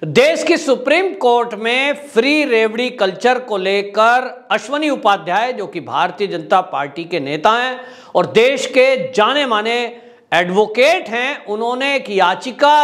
देश की supreme court में फ्री रेवड़ी कल्चर को लेकर अश्वनी उपाध्याय, जो कि भारतीय जनता पार्टी के नेता हैं और देश के जाने माने एडवोकेट हैं, उन्होंने एक याचिका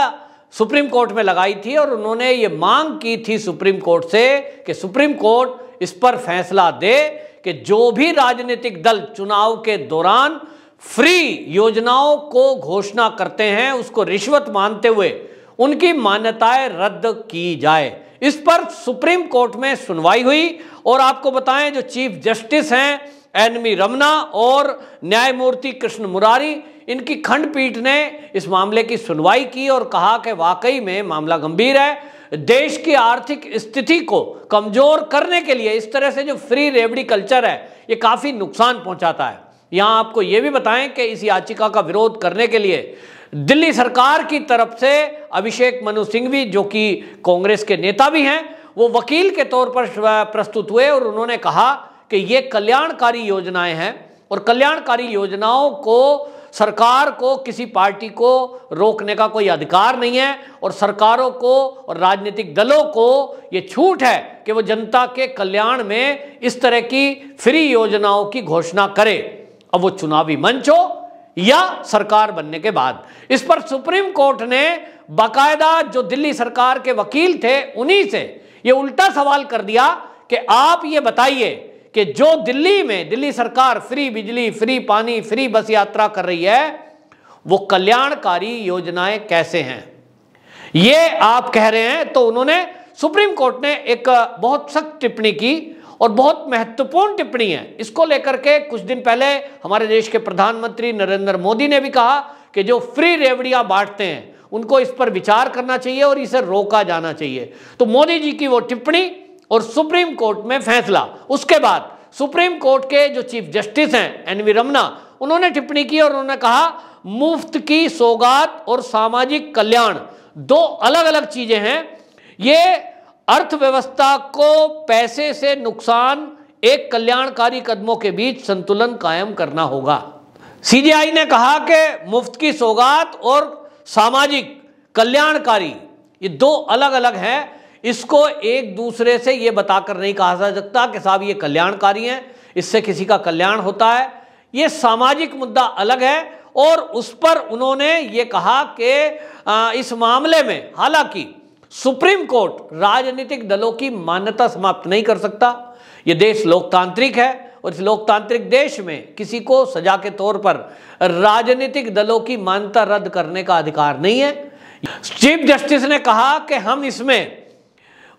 सुप्रीम कोर्ट में लगाई थी और उन्होंने ये मांग की थी सुप्रीम कोर्ट से कि सुप्रीम कोर्ट इस पर फैसला दे कि जो भी राजनीतिक दल चुनाव के दौरान फ्री योजनाओं को घोषणा करते हैं उसको रिश्वत मानते हुए उनकी मान्यताएं रद्द की जाए। इस पर सुप्रीम कोर्ट में सुनवाई हुई और आपको बताएं जो चीफ जस्टिस हैं एन.वी. रमन्ना और न्यायमूर्ति कृष्ण मुरारी, इनकी खंडपीठ ने इस मामले की सुनवाई की और कहा कि वाकई में मामला गंभीर है। देश की आर्थिक स्थिति को कमजोर करने के लिए इस तरह से जो फ्री रेवड़ी कल्चर है ये काफी नुकसान पहुंचाता है। यहां आपको यह भी बताएं कि इस याचिका का विरोध करने के लिए दिल्ली सरकार की तरफ से अभिषेक मनु सिंघवी, जो कि कांग्रेस के नेता भी हैं, वो वकील के तौर पर प्रस्तुत हुए और उन्होंने कहा कि ये कल्याणकारी योजनाएं हैं और कल्याणकारी योजनाओं को सरकार को, किसी पार्टी को रोकने का कोई अधिकार नहीं है और सरकारों को और राजनीतिक दलों को ये छूट है कि वो जनता के कल्याण में इस तरह की फ्री योजनाओं की घोषणा करे, अब वो चुनावी मंच हो या सरकार बनने के बाद। इस पर सुप्रीम कोर्ट ने बाकायदा जो दिल्ली सरकार के वकील थे उन्हीं से ये उल्टा सवाल कर दिया कि आप ये बताइए कि जो दिल्ली सरकार फ्री बिजली, फ्री पानी, फ्री बस यात्रा कर रही है वो कल्याणकारी योजनाएं कैसे हैं, ये आप कह रहे हैं। तो उन्होंने सुप्रीम कोर्ट ने एक बहुत सख्त टिप्पणी की और बहुत महत्वपूर्ण टिप्पणी है। इसको लेकर के कुछ दिन पहले हमारे देश के प्रधानमंत्री नरेंद्र मोदी ने भी कहा कि जो फ्री रेवड़ियां बांटते हैं उनको इस पर विचार करना चाहिए और इसे रोका जाना चाहिए। तो मोदी जी की वो टिप्पणी और सुप्रीम कोर्ट में फैसला, उसके बाद सुप्रीम कोर्ट के जो चीफ जस्टिस हैं एन.वी. रमन्ना, उन्होंने टिप्पणी की और उन्होंने कहा मुफ्त की सौगात और सामाजिक कल्याण दो अलग अलग चीजें हैं। ये अर्थव्यवस्था को पैसे से नुकसान, एक कल्याणकारी कदमों के बीच संतुलन कायम करना होगा। सीजेआई ने कहा कि मुफ्त की सौगात और सामाजिक कल्याणकारी ये दो अलग अलग हैं, इसको एक दूसरे से ये बताकर नहीं कहा जा सकता कि साहब ये कल्याणकारी हैं, इससे किसी का कल्याण होता है। ये सामाजिक मुद्दा अलग है और उस पर उन्होंने ये कहा कि इस मामले में हालांकि सुप्रीम कोर्ट राजनीतिक दलों की मान्यता समाप्त नहीं कर सकता। ये देश लोकतांत्रिक है और इस लोकतांत्रिक देश में किसी को सजा के तौर पर राजनीतिक दलों की मान्यता रद्द करने का अधिकार नहीं है। चीफ जस्टिस ने कहा कि हम इसमें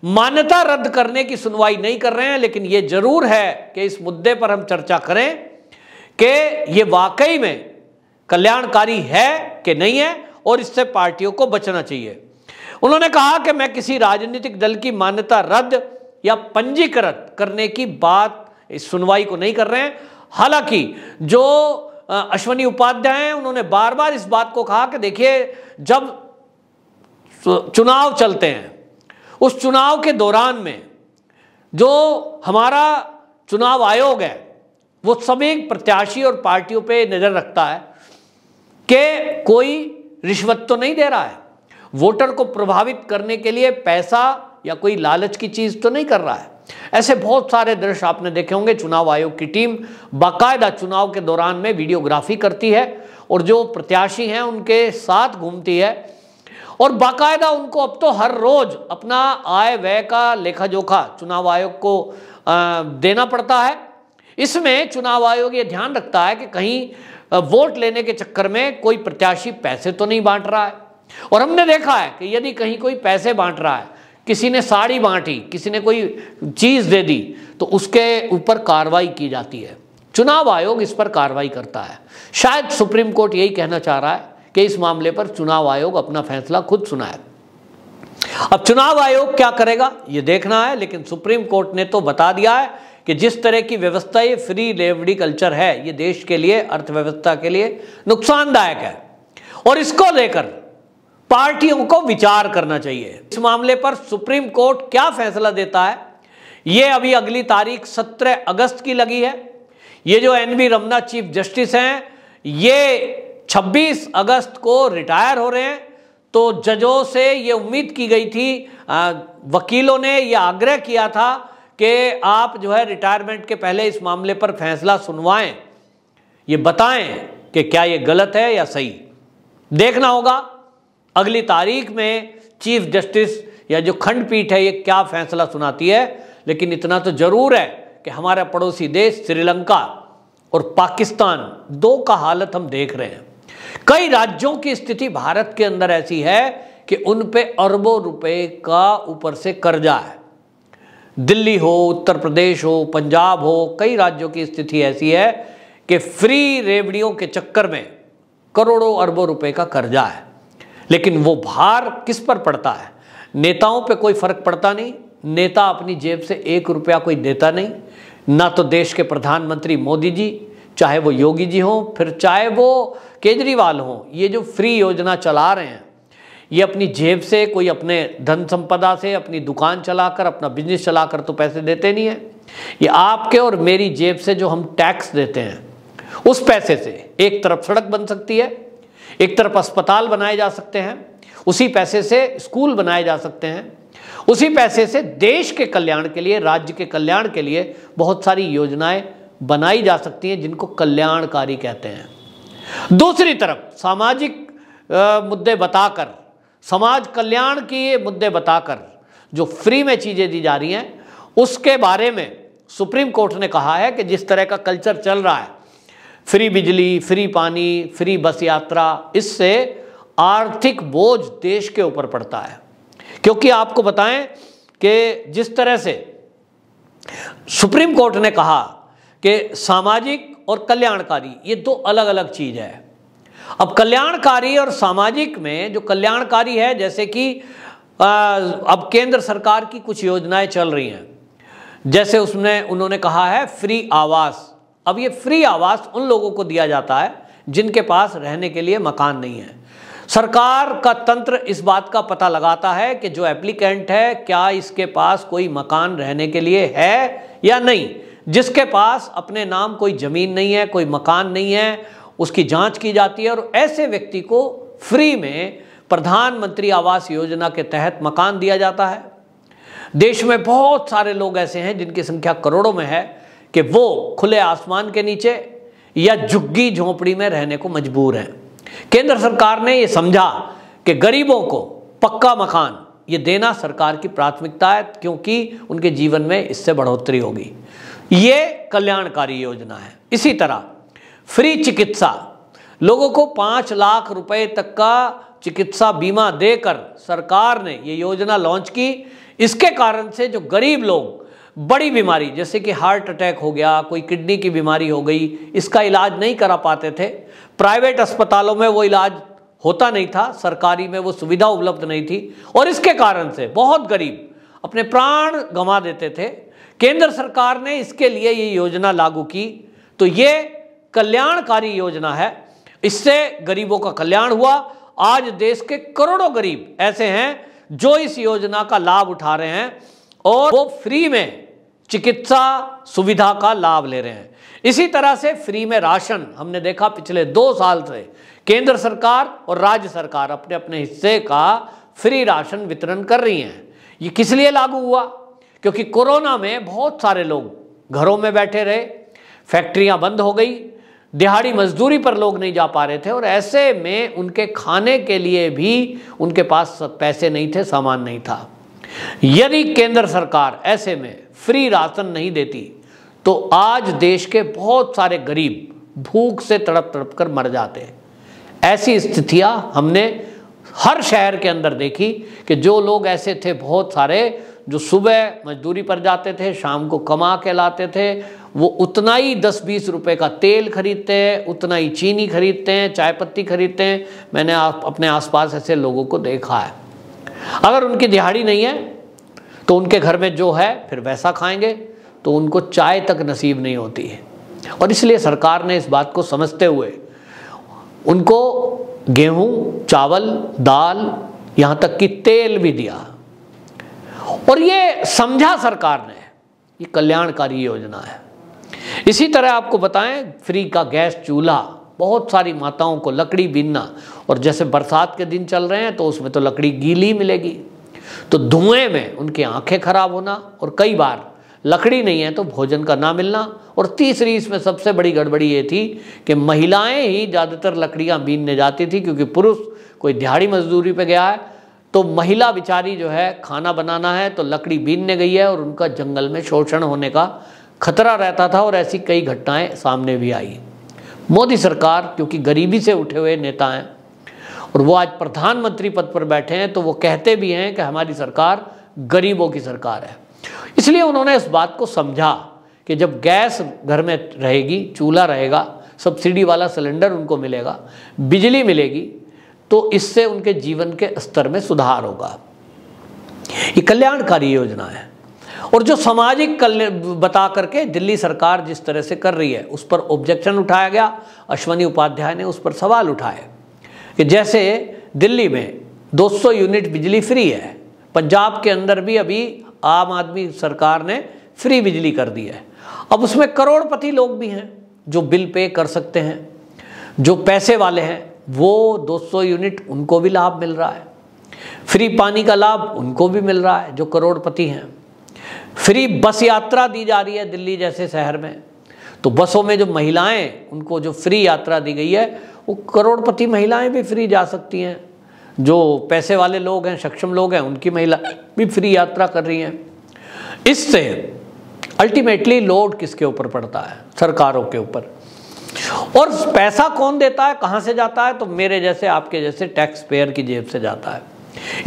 मान्यता रद्द करने की सुनवाई नहीं कर रहे हैं, लेकिन यह जरूर है कि इस मुद्दे पर हम चर्चा करें कि यह वाकई में कल्याणकारी है कि नहीं है और इससे पार्टियों को बचना चाहिए। उन्होंने कहा कि मैं किसी राजनीतिक दल की मान्यता रद्द या पंजीकृत करने की बात इस सुनवाई को नहीं कर रहे हैं। हालांकि जो अश्वनी उपाध्याय हैं उन्होंने बार बार इस बात को कहा कि देखिए जब चुनाव चलते हैं उस चुनाव के दौरान में जो हमारा चुनाव आयोग है वो सभी प्रत्याशी और पार्टियों पे नजर रखता है कि कोई रिश्वत तो नहीं दे रहा है, वोटर को प्रभावित करने के लिए पैसा या कोई लालच की चीज तो नहीं कर रहा है। ऐसे बहुत सारे दृश्य आपने देखे होंगे। चुनाव आयोग की टीम बाकायदा चुनाव के दौरान में वीडियोग्राफी करती है और जो प्रत्याशी हैं उनके साथ घूमती है और बाकायदा उनको अब तो हर रोज अपना आय व्यय का लेखा जोखा चुनाव आयोग को देना पड़ता है। इसमें चुनाव आयोग ये ध्यान रखता है कि कहीं वोट लेने के चक्कर में कोई प्रत्याशी पैसे तो नहीं बांट रहा है। और हमने देखा है कि यदि कहीं कोई पैसे बांट रहा है, किसी ने साड़ी बांटी, किसी ने कोई चीज दे दी, तो उसके ऊपर कार्रवाई की जाती है। चुनाव आयोग इस पर कार्रवाई करता है। शायद सुप्रीम कोर्ट यही कहना चाह रहा है कि इस मामले पर चुनाव आयोग अपना फैसला खुद सुनाए। अब चुनाव आयोग क्या करेगा ये देखना है, लेकिन सुप्रीम कोर्ट ने तो बता दिया है कि जिस तरह की व्यवस्था ये फ्री रेवड़ी कल्चर है ये देश के लिए, अर्थव्यवस्था के लिए नुकसानदायक है और इसको लेकर पार्टियों को विचार करना चाहिए। इस मामले पर सुप्रीम कोर्ट क्या फैसला देता है ये अभी अगली तारीख 17 अगस्त की लगी है। ये जो एन.वी. रमन्ना चीफ जस्टिस हैं ये 26 अगस्त को रिटायर हो रहे हैं, तो जजों से ये उम्मीद की गई थी, वकीलों ने यह आग्रह किया था कि आप जो है रिटायरमेंट के पहले इस मामले पर फैसला सुनवाएं, ये बताएं कि क्या ये गलत है या सही। देखना होगा अगली तारीख में चीफ जस्टिस या जो खंडपीठ है ये क्या फैसला सुनाती है। लेकिन इतना तो जरूर है कि हमारा पड़ोसी देश श्रीलंका और पाकिस्तान दो का हालत हम देख रहे हैं। कई राज्यों की स्थिति भारत के अंदर ऐसी है कि उन पे अरबों रुपए का ऊपर से कर्जा है। दिल्ली हो, उत्तर प्रदेश हो, पंजाब हो, कई राज्यों की स्थिति ऐसी है कि फ्री रेवड़ियों के चक्कर में करोड़ों अरबों रुपए का कर्जा है। लेकिन वो भार किस पर पड़ता है? नेताओं पे कोई फर्क पड़ता नहीं। नेता अपनी जेब से 1 रुपया कोई देता नहीं। ना तो देश के प्रधानमंत्री मोदी जी, चाहे वो योगी जी हों, फिर चाहे वो केजरीवाल हों, ये जो फ्री योजना चला रहे हैं ये अपनी जेब से, कोई अपने धन संपदा से, अपनी दुकान चलाकर, अपना बिजनेस चलाकर तो पैसे देते नहीं है। ये आपके और मेरी जेब से जो हम टैक्स देते हैं उस पैसे से एक तरफ सड़क बन सकती है, एक तरफ अस्पताल बनाए जा सकते हैं, उसी पैसे से स्कूल बनाए जा सकते हैं, उसी पैसे से देश के कल्याण के लिए, राज्य के कल्याण के लिए बहुत सारी योजनाएं बनाई जा सकती हैं जिनको कल्याणकारी कहते हैं। दूसरी तरफ सामाजिक मुद्दे बताकर, समाज कल्याण के मुद्दे बताकर जो फ्री में चीजें दी जा रही हैं उसके बारे में सुप्रीम कोर्ट ने कहा है कि जिस तरह का कल्चर चल रहा है, फ्री बिजली, फ्री पानी, फ्री बस यात्रा, इससे आर्थिक बोझ देश के ऊपर पड़ता है। क्योंकि आपको बताएं कि जिस तरह से सुप्रीम कोर्ट ने कहा कि सामाजिक और कल्याणकारी ये दो अलग अलग चीज है। अब कल्याणकारी और सामाजिक में जो कल्याणकारी है, जैसे कि अब केंद्र सरकार की कुछ योजनाएं चल रही हैं, जैसे उसमें उन्होंने कहा है फ्री आवास। अब ये फ्री आवास उन लोगों को दिया जाता है जिनके पास रहने के लिए मकान नहीं है। सरकार का तंत्र इस बात का पता लगाता है कि जो एप्लीकेंट है क्या इसके पास कोई मकान रहने के लिए है या नहीं। जिसके पास अपने नाम कोई जमीन नहीं है, कोई मकान नहीं है, उसकी जांच की जाती है और ऐसे व्यक्ति को फ्री में प्रधानमंत्री आवास योजना के तहत मकान दिया जाता है। देश में बहुत सारे लोग ऐसे हैं जिनकी संख्या करोड़ों में है कि वो खुले आसमान के नीचे या झुग्गी झोंपड़ी में रहने को मजबूर हैं। केंद्र सरकार ने ये समझा कि गरीबों को पक्का मकान ये देना सरकार की प्राथमिकता है, क्योंकि उनके जीवन में इससे बढ़ोतरी होगी। ये कल्याणकारी योजना है। इसी तरह फ्री चिकित्सा, लोगों को 5 लाख रुपए तक का चिकित्सा बीमा देकर सरकार ने ये योजना लॉन्च की। इसके कारण से जो गरीब लोग बड़ी बीमारी जैसे कि हार्ट अटैक हो गया, कोई किडनी की बीमारी हो गई, इसका इलाज नहीं करा पाते थे। प्राइवेट अस्पतालों में वो इलाज होता नहीं था, सरकारी में वो सुविधा उपलब्ध नहीं थी और इसके कारण से बहुत गरीब अपने प्राण गंवा देते थे। केंद्र सरकार ने इसके लिए ये योजना लागू की, तो ये कल्याणकारी योजना है। इससे गरीबों का कल्याण हुआ। आज देश के करोड़ों गरीब ऐसे हैं जो इस योजना का लाभ उठा रहे हैं और वो फ्री में चिकित्सा सुविधा का लाभ ले रहे हैं। इसी तरह से फ्री में राशन, हमने देखा पिछले 2 साल से केंद्र सरकार और राज्य सरकार अपने अपने हिस्से का फ्री राशन वितरण कर रही हैं। ये किस लिए लागू हुआ? क्योंकि कोरोना में बहुत सारे लोग घरों में बैठे रहे, फैक्ट्रियां बंद हो गई, दिहाड़ी मजदूरी पर लोग नहीं जा पा रहे थे और ऐसे में उनके खाने के लिए भी उनके पास पैसे नहीं थे, सामान नहीं था। यदि केंद्र सरकार ऐसे में फ्री राशन नहीं देती तो आज देश के बहुत सारे गरीब भूख से तड़प तड़प कर मर जाते। ऐसी स्थितियां हमने हर शहर के अंदर देखी कि जो लोग ऐसे थे बहुत सारे जो सुबह मजदूरी पर जाते थे, शाम को कमा के लाते थे, वो उतना ही 10-20 रुपए का तेल खरीदते हैं, उतना ही चीनी खरीदते हैं, चाय पत्ती खरीदते हैं। मैंने अपने आसपास ऐसे लोगों को देखा है। अगर उनकी दिहाड़ी नहीं है तो उनके घर में जो है फिर वैसा खाएंगे, तो उनको चाय तक नसीब नहीं होती है। और इसलिए सरकार ने इस बात को समझते हुए उनको गेहूं, चावल, दाल, यहाँ तक कि तेल भी दिया और ये समझा सरकार ने, ये कल्याणकारी योजना है। इसी तरह आपको बताएं फ्री का गैस चूल्हा, बहुत सारी माताओं को लकड़ी बीनना, और जैसे बरसात के दिन चल रहे हैं तो उसमें तो लकड़ी गीली मिलेगी, तो धुएं में उनकी आंखें खराब होना, और कई बार लकड़ी नहीं है तो भोजन का ना मिलना। और तीसरी इसमें सबसे बड़ी गड़बड़ी ये थी कि महिलाएं ही ज़्यादातर लकड़ियाँ बीनने जाती थी, क्योंकि पुरुष कोई दिहाड़ी मजदूरी पे गया है तो महिला बेचारी जो है खाना बनाना है तो लकड़ी बीनने गई है, और उनका जंगल में शोषण होने का खतरा रहता था, और ऐसी कई घटनाएं सामने भी आई। मोदी सरकार, क्योंकि गरीबी से उठे हुए नेता हैं और वो आज प्रधानमंत्री पद पर बैठे हैं, तो वो कहते भी हैं कि हमारी सरकार गरीबों की सरकार है। इसलिए उन्होंने इस बात को समझा कि जब गैस घर में रहेगी, चूल्हा रहेगा, सब्सिडी वाला सिलेंडर उनको मिलेगा, बिजली मिलेगी, तो इससे उनके जीवन के स्तर में सुधार होगा। ये कल्याणकारी योजना है, और जो सामाजिक कल्याण बता करके दिल्ली सरकार जिस तरह से कर रही है उस पर ऑब्जेक्शन उठाया गया। अश्वनी उपाध्याय ने उस पर सवाल उठाए कि जैसे दिल्ली में 200 यूनिट बिजली फ्री है, पंजाब के अंदर भी अभी आम आदमी सरकार ने फ्री बिजली कर दी है, अब उसमें करोड़पति लोग भी हैं जो बिल पे कर सकते हैं, जो पैसे वाले हैं वो 200 यूनिट उनको भी लाभ मिल रहा है, फ्री पानी का लाभ उनको भी मिल रहा है जो करोड़पति हैं, फ्री बस यात्रा दी जा रही है दिल्ली जैसे शहर में, तो बसों में जो महिलाएं, उनको जो फ्री यात्रा दी गई है वो करोड़पति महिलाएं भी फ्री जा सकती हैं, जो पैसे वाले लोग हैं, सक्षम लोग हैं, उनकी महिला भी फ्री यात्रा कर रही हैं। इससे अल्टीमेटली लोड किसके ऊपर पड़ता है? सरकारों के ऊपर। और पैसा कौन देता है, कहाँ से जाता है? तो मेरे जैसे, आपके जैसे टैक्स पेयर की जेब से जाता है।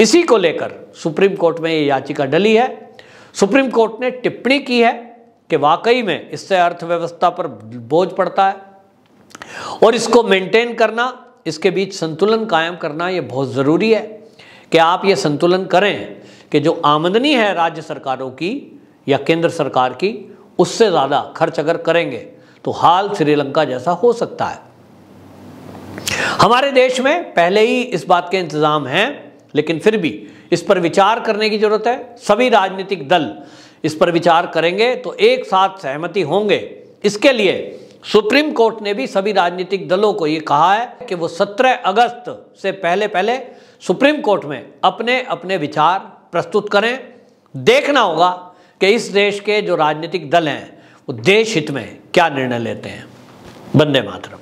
इसी को लेकर सुप्रीम कोर्ट में ये याचिका डली है। सुप्रीम कोर्ट ने टिप्पणी की है कि वाकई में इससे अर्थव्यवस्था पर बोझ पड़ता है, और इसको मेंटेन करना, इसके बीच संतुलन कायम करना ये बहुत ज़रूरी है कि आप ये संतुलन करें कि जो आमदनी है राज्य सरकारों की या केंद्र सरकार की, उससे ज़्यादा खर्च अगर करेंगे तो हाल श्रीलंका जैसा हो सकता है। हमारे देश में पहले ही इस बात के इंतज़ाम हैं, लेकिन फिर भी इस पर विचार करने की ज़रूरत है। सभी राजनीतिक दल इस पर विचार करेंगे तो एक साथ सहमति होंगे। इसके लिए सुप्रीम कोर्ट ने भी सभी राजनीतिक दलों को ये कहा है कि वो 17 अगस्त से पहले सुप्रीम कोर्ट में अपने अपने विचार प्रस्तुत करें। देखना होगा कि इस देश के जो राजनीतिक दल हैं वो देश हित में क्या निर्णय लेते हैं। वंदे मातरम।